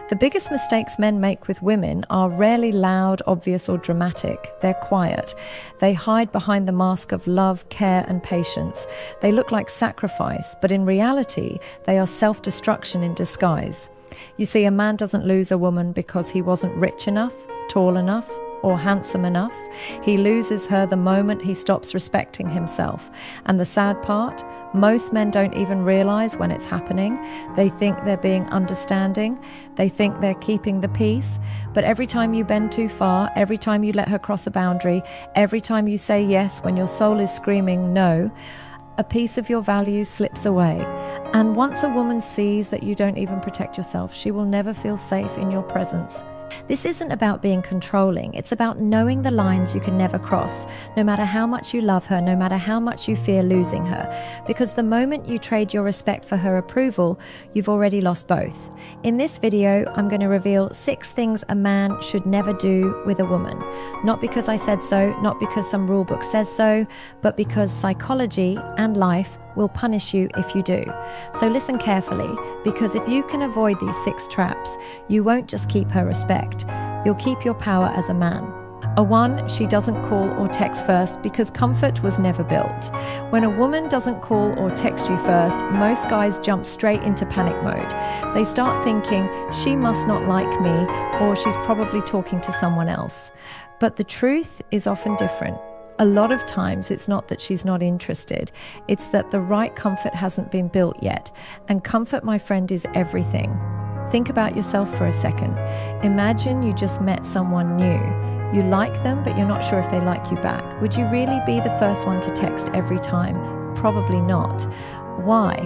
The biggest mistakes men make with women are rarely loud, obvious, or dramatic. They're quiet. They hide behind the mask of love, care, and patience. They look like sacrifice, but in reality, they are self-destruction in disguise. You see, a man doesn't lose a woman because he wasn't rich enough, tall enough, or handsome enough. He loses her the moment he stops respecting himself. And the sad part, most men don't even realize when it's happening. They think they're being understanding. They think they're keeping the peace. But every time you bend too far, every time you let her cross a boundary, every time you say yes when your soul is screaming no, a piece of your values slips away. And once a woman sees that you don't even protect yourself, she will never feel safe in your presence. This isn't about being controlling. It's about knowing the lines you can never cross, no matter how much you love her, no matter how much you fear losing her. Because the moment you trade your respect for her approval, you've already lost both. In this video, I'm going to reveal 6 things a man should never do with a woman. Not because I said so, not because some rule book says so, but because psychology and life will punish you if you do. So listen carefully, because if you can avoid these 6 traps, you won't just keep her respect, you'll keep your power as a man. 1, she doesn't call or text first because comfort was never built. When a woman doesn't call or text you first, most guys jump straight into panic mode. They start thinking, she must not like me, or she's probably talking to someone else. But the truth is often different. A lot of times it's not that she's not interested, it's that the right comfort hasn't been built yet. And comfort, my friend, is everything. Think about yourself for a second. Imagine you just met someone new. You like them, but you're not sure if they like you back. Would you really be the first one to text every time? Probably not. Why?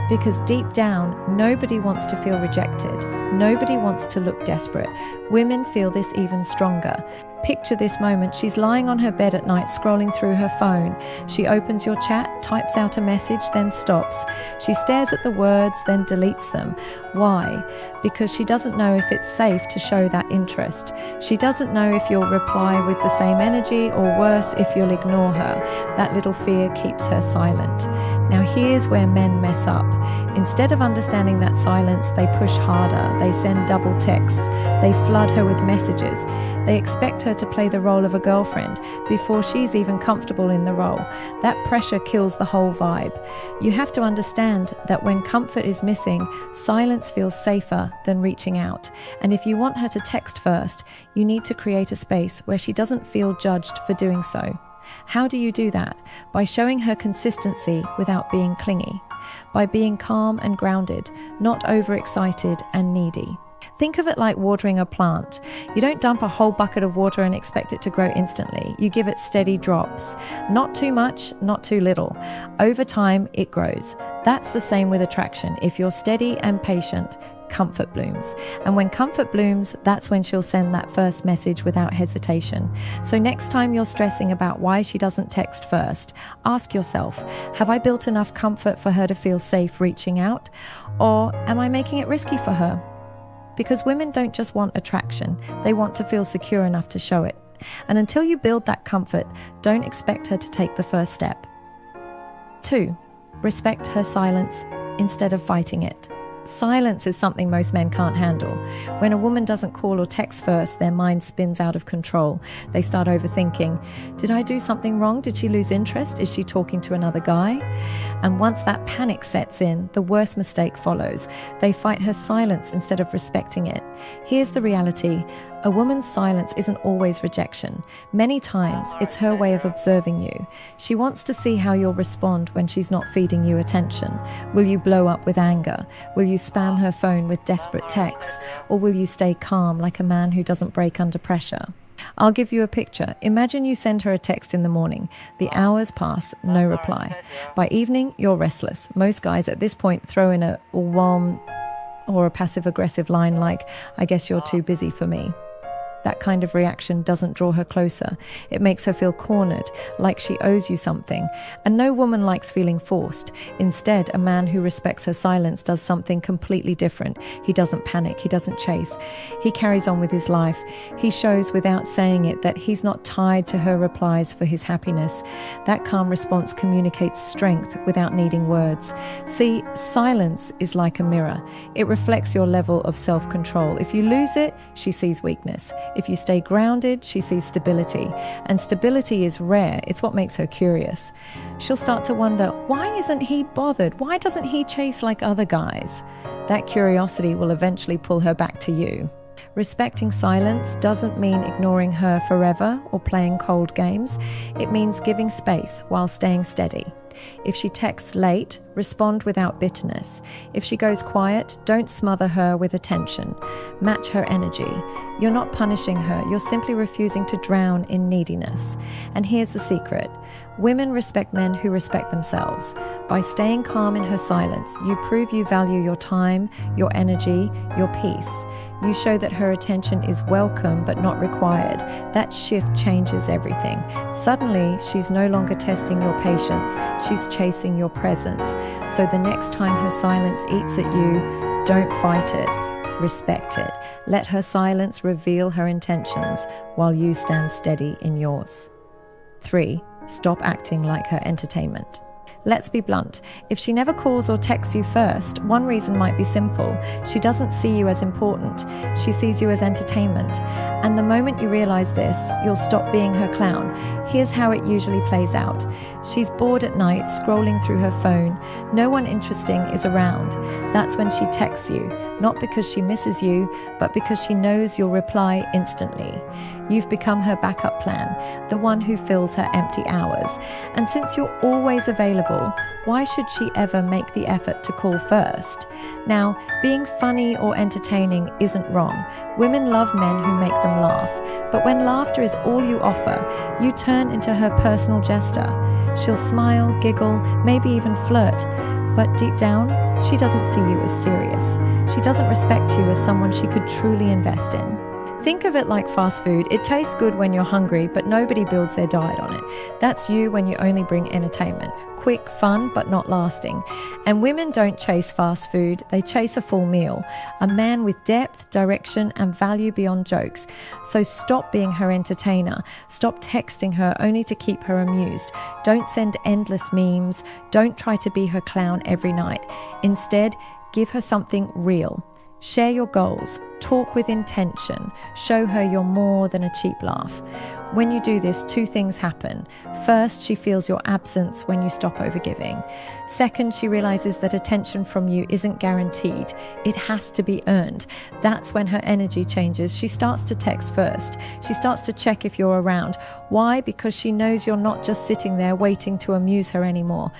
Because deep down, nobody wants to feel rejected. Nobody wants to look desperate. Women feel this even stronger. Picture this moment. She's lying on her bed at night, scrolling through her phone. She opens your chat, types out a message, then stops. She stares at the words, then deletes them. Why? Because she doesn't know if it's safe to show that interest. She doesn't know if you'll reply with the same energy, or worse, if you'll ignore her. That little fear keeps her silent. Now here's where men mess up. Instead of understanding that silence, they push harder. They send double texts. They flood her with messages. They expect her to play the role of a girlfriend before she's even comfortable in the role. That pressure kills the whole vibe. You have to understand that when comfort is missing, silence feels safer than reaching out. And if you want her to text first, you need to create a space where she doesn't feel judged for doing so. How do you do that? By showing her consistency without being clingy. By being calm and grounded, not overexcited and needy. Think of it like watering a plant. You don't dump a whole bucket of water and expect it to grow instantly. You give it steady drops. Not too much, not too little. Over time, it grows. That's the same with attraction. If you're steady and patient, comfort blooms. And when comfort blooms, that's when she'll send that first message without hesitation. So next time you're stressing about why she doesn't text first, ask yourself, have I built enough comfort for her to feel safe reaching out? Or am I making it risky for her? Because women don't just want attraction, they want to feel secure enough to show it. And until you build that comfort, don't expect her to take the first step. 2, respect her silence instead of fighting it. Silence is something most men can't handle. When a woman doesn't call or text first, their mind spins out of control. They start overthinking. Did I do something wrong? Did she lose interest? Is she talking to another guy? And once that panic sets in, the worst mistake follows. They fight her silence instead of respecting it. Here's the reality. A woman's silence isn't always rejection. Many times, it's her way of observing you. She wants to see how you'll respond when she's not feeding you attention. Will you blow up with anger? Will you spam her phone with desperate texts? Or will you stay calm like a man who doesn't break under pressure? I'll give you a picture. Imagine you send her a text in the morning. The hours pass, no reply. By evening, you're restless. Most guys at this point throw in a warm or a passive-aggressive line like, I guess you're too busy for me. That kind of reaction doesn't draw her closer. It makes her feel cornered, like she owes you something. And no woman likes feeling forced. Instead, a man who respects her silence does something completely different. He doesn't panic. He doesn't chase. He carries on with his life. He shows without saying it that he's not tied to her replies for his happiness. That calm response communicates strength without needing words. See, silence is like a mirror. It reflects your level of self-control. If you lose it, she sees weakness. If you stay grounded, she sees stability. And stability is rare. It's what makes her curious. She'll start to wonder, why isn't he bothered? Why doesn't he chase like other guys? That curiosity will eventually pull her back to you. Respecting silence doesn't mean ignoring her forever or playing cold games. It means giving space while staying steady. If she texts late, respond without bitterness. If she goes quiet, don't smother her with attention. Match her energy. You're not punishing her, you're simply refusing to drown in neediness. And here's the secret. Women respect men who respect themselves. By staying calm in her silence, you prove you value your time, your energy, your peace. You show that her attention is welcome but not required. That shift changes everything. Suddenly, she's no longer testing your patience, she's chasing your presence. So the next time her silence eats at you, don't fight it. Respect it. Let her silence reveal her intentions while you stand steady in yours. 3. Stop acting like her entertainment. Let's be blunt. If she never calls or texts you first, one reason might be simple. She doesn't see you as important. She sees you as entertainment. And the moment you realize this, you'll stop being her clown. Here's how it usually plays out. She's bored at night, scrolling through her phone. No one interesting is around. That's when she texts you, not because she misses you, but because she knows you'll reply instantly. You've become her backup plan, the one who fills her empty hours. And since you're always available, why should she ever make the effort to call first? Now, being funny or entertaining isn't wrong. Women love men who make them laugh. But when laughter is all you offer, you turn into her personal jester. She'll smile, giggle, maybe even flirt. But deep down, she doesn't see you as serious. She doesn't respect you as someone she could truly invest in. Think of it like fast food. It tastes good when you're hungry, but nobody builds their diet on it. That's you when you only bring entertainment. Quick, fun, but not lasting. And women don't chase fast food, they chase a full meal. A man with depth, direction, and value beyond jokes. So stop being her entertainer. Stop texting her only to keep her amused. Don't send endless memes. Don't try to be her clown every night. Instead, give her something real. Share your goals, talk with intention, show her you're more than a cheap laugh. When you do this, 2 things happen. First, she feels your absence when you stop overgiving. Second, she realizes that attention from you isn't guaranteed. It has to be earned. That's when her energy changes. She starts to text first. She starts to check if you're around. Why? Because she knows you're not just sitting there waiting to amuse her anymore.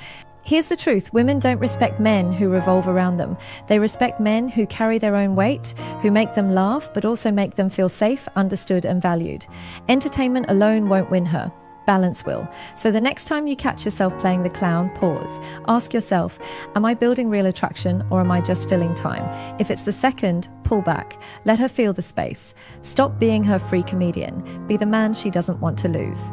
Here's the truth. Women don't respect men who revolve around them. They respect men who carry their own weight, who make them laugh, but also make them feel safe, understood, and valued. Entertainment alone won't win her. Balance will. So the next time you catch yourself playing the clown, pause. Ask yourself, am I building real attraction or am I just filling time? If it's the second, pull back. Let her feel the space. Stop being her free comedian. Be the man she doesn't want to lose.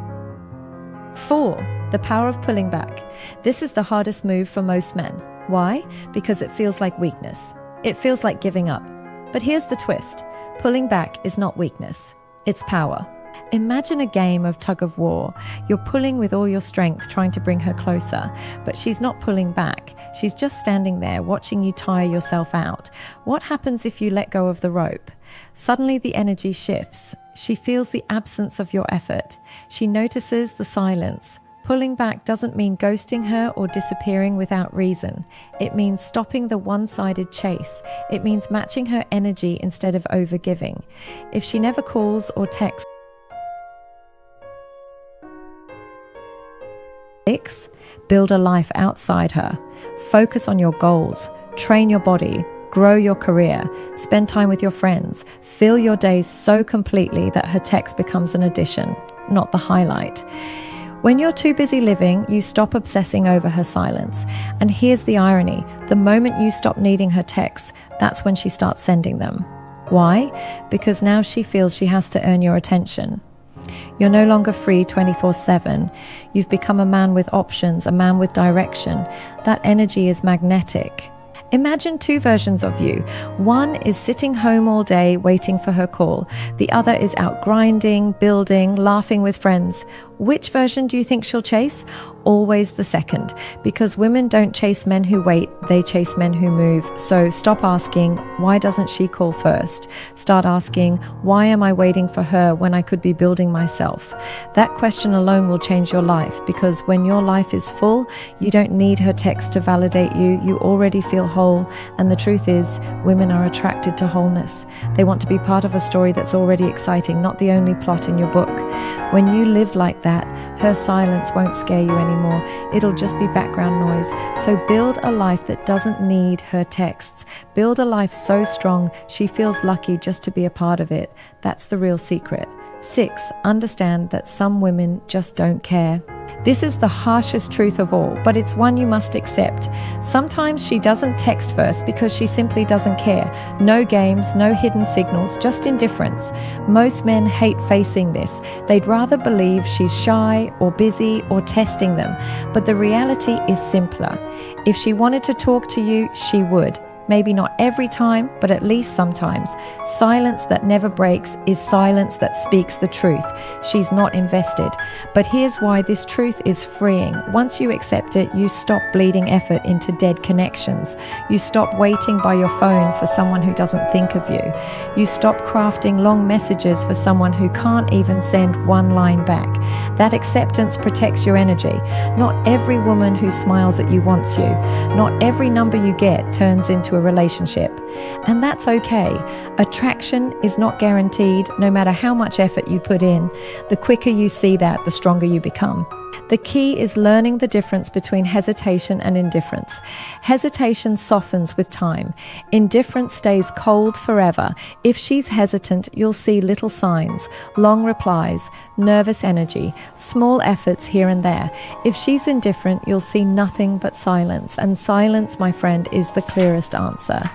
4. The power of pulling back. This is the hardest move for most men. Why? Because it feels like weakness. It feels like giving up. But here's the twist. Pulling back is not weakness. It's power. Imagine a game of tug of war. You're pulling with all your strength, trying to bring her closer, but she's not pulling back. She's just standing there, watching you tire yourself out. What happens if you let go of the rope? Suddenly the energy shifts. She feels the absence of your effort. She notices the silence. Pulling back doesn't mean ghosting her or disappearing without reason. It means stopping the one-sided chase. It means matching her energy instead of overgiving. If she never calls or texts, 6. Build a life outside her. Focus on your goals. Train your body. Grow your career. Spend time with your friends. Fill your days so completely that her text becomes an addition, not the highlight. When you're too busy living, you stop obsessing over her silence. And here's the irony. The moment you stop needing her texts, that's when she starts sending them. Why? Because now she feels she has to earn your attention. You're no longer free 24/7. You've become a man with options, a man with direction. That energy is magnetic. Imagine two versions of you. One is sitting home all day waiting for her call. The other is out grinding, building, laughing with friends. Which version do you think she'll chase? Always the second, because women don't chase men who wait, they chase men who move. So stop asking, why doesn't she call first? Start asking, why am I waiting for her when I could be building myself? That question alone will change your life, because when your life is full, you don't need her text to validate you. You already feel whole. And the truth is, women are attracted to wholeness. They want to be part of a story that's already exciting, not the only plot in your book. When you live like that, her silence won't scare you anymore. It'll just be background noise. So build a life that doesn't need her texts. Build a life so strong she feels lucky just to be a part of it. That's the real secret. 6, understand that some women just don't care. This is the harshest truth of all, but it's one you must accept. Sometimes she doesn't text first because she simply doesn't care. No games, no hidden signals, just indifference. Most men hate facing this. They'd rather believe she's shy or busy or testing them. But the reality is simpler. If she wanted to talk to you, she would. Maybe not every time, but at least sometimes. Silence that never breaks is silence that speaks the truth. She's not invested. But here's why this truth is freeing. Once you accept it, you stop bleeding effort into dead connections. You stop waiting by your phone for someone who doesn't think of you. You stop crafting long messages for someone who can't even send one line back. That acceptance protects your energy. Not every woman who smiles at you wants you. Not every number you get turns into a relationship. And that's okay. Attraction is not guaranteed, no matter how much effort you put in. The quicker you see that, the stronger you become. The key is learning the difference between hesitation and indifference. Hesitation softens with time. Indifference stays cold forever. If she's hesitant, you'll see little signs, long replies, nervous energy, small efforts here and there. If she's indifferent, you'll see nothing but silence. And silence, my friend, is the clearest answer.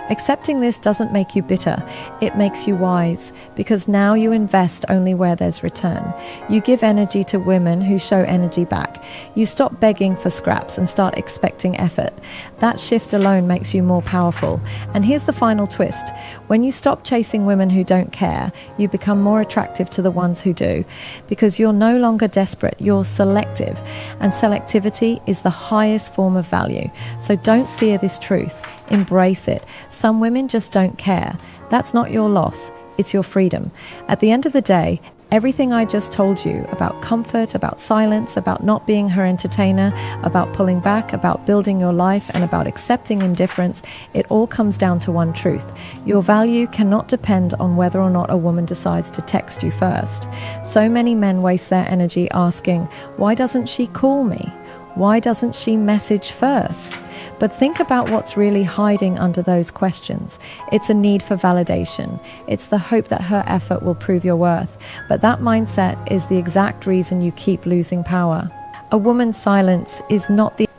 Accepting this doesn't make you bitter. It makes you wise, because now you invest only where there's return. You give energy to women who show energy back. You stop begging for scraps and start expecting effort. That shift alone makes you more powerful. And here's the final twist. When you stop chasing women who don't care, you become more attractive to the ones who do, because you're no longer desperate, you're selective. And selectivity is the highest form of value. So don't fear this truth. Embrace it. Some women just don't care. That's not your loss. It's your freedom. At the end of the day, everything I just told you about comfort, about silence, about not being her entertainer, about pulling back, about building your life, and about accepting indifference, it all comes down to one truth. Your value cannot depend on whether or not a woman decides to text you first. So many men waste their energy asking, why doesn't she call me? Why doesn't she message first? But think about what's really hiding under those questions. It's a need for validation. It's the hope that her effort will prove your worth. But that mindset is the exact reason you keep losing power. A woman's silence is not the